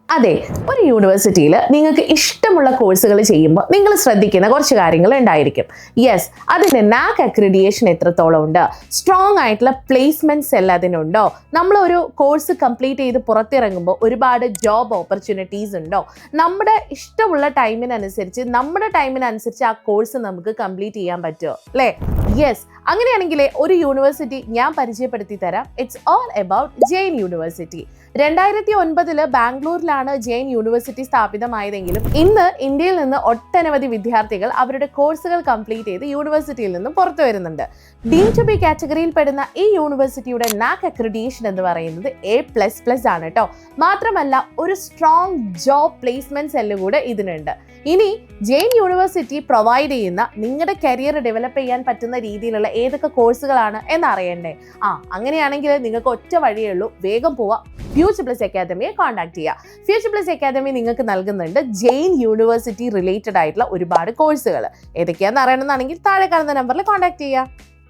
അതെ, ഒരു യൂണിവേഴ്സിറ്റിയിൽ നിങ്ങൾക്ക് ഇഷ്ടമുള്ള കോഴ്സുകൾ ചെയ്യുമ്പോൾ നിങ്ങൾ ശ്രദ്ധിക്കുന്ന കുറച്ച് കാര്യങ്ങൾ ഉണ്ടായിരിക്കും. യെസ്, അതിൻ്റെ നാക് അക്രഡിയേഷൻ എത്രത്തോളം ഉണ്ട്, സ്ട്രോങ് ആയിട്ടുള്ള പ്ലേസ്മെൻറ്റ് സെൽ അതിനുണ്ടോ, നമ്മളൊരു കോഴ്സ് കംപ്ലീറ്റ് ചെയ്ത് പുറത്തിറങ്ങുമ്പോൾ ഒരുപാട് ജോബ് ഓപ്പർച്യൂണിറ്റീസ് ഉണ്ടോ, നമ്മുടെ ഇഷ്ടമുള്ള ടൈമിനനുസരിച്ച് ആ കോഴ്സ് നമുക്ക് കംപ്ലീറ്റ് ചെയ്യാൻ പറ്റുമോ, അല്ലേ? യെസ്, അങ്ങനെയാണെങ്കിൽ ഒരു യൂണിവേഴ്സിറ്റി ഞാൻ പരിചയപ്പെടുത്തി തരാം. It's all about Jain university. 2009 ബാംഗ്ലൂരിലാണ് ജെയിൻ യൂണിവേഴ്സിറ്റി സ്ഥാപിതമായതെങ്കിലും ഇന്ന് ഇന്ത്യയിൽ നിന്ന് ഒട്ടനവധി വിദ്യാർത്ഥികൾ അവരുടെ കോഴ്സുകൾ കംപ്ലീറ്റ് ചെയ്ത് യൂണിവേഴ്സിറ്റിയിൽ നിന്നും പുറത്തു വരുന്നുണ്ട്. ഡീം ടു ബി കാറ്റഗറിയിൽ പെടുന്ന ഈ യൂണിവേഴ്സിറ്റിയുടെ നാക് അക്രഡിയേഷൻ എന്ന് പറയുന്നത് A++ ആണ് കേട്ടോ. മാത്രമല്ല ഒരു സ്ട്രോങ് ജോബ് പ്ലേസ്മെന്റ് സെല്ല് കൂടെ ഇതിനുണ്ട്. ഇനി ജെയിൻ യൂണിവേഴ്സിറ്റി പ്രൊവൈഡ് ചെയ്യുന്ന നിങ്ങളുടെ കരിയർ ഡെവലപ്പ് ചെയ്യാൻ പറ്റുന്ന രീതിയിലുള്ള ഏതൊക്കെ കോഴ്സുകളാണ് എന്നറിയണ്ടേ? അങ്ങനെയാണെങ്കിൽ നിങ്ങൾക്ക് ഒറ്റ വഴിയേ ഉള്ളൂ, വേഗം പോവാം, ഫ്യൂച്ചർ പ്ലസ് അക്കാദമിയെ കോൺടാക്ട് ചെയ്യുക. ഫ്യൂച്ചർ പ്ലസ് അക്കാദമി നിങ്ങൾക്ക് നൽകുന്നുണ്ട് ജെയിൻ യൂണിവേഴ്സിറ്റി റിലേറ്റഡ് ആയിട്ടുള്ള ഒരുപാട് കോഴ്സുകൾ. ഏതൊക്കെയാണെന്ന് അറിയണമെന്നാണെങ്കിൽ താഴെ കാണുന്ന നമ്പറിൽ കോൺടാക്ട് ചെയ്യുക.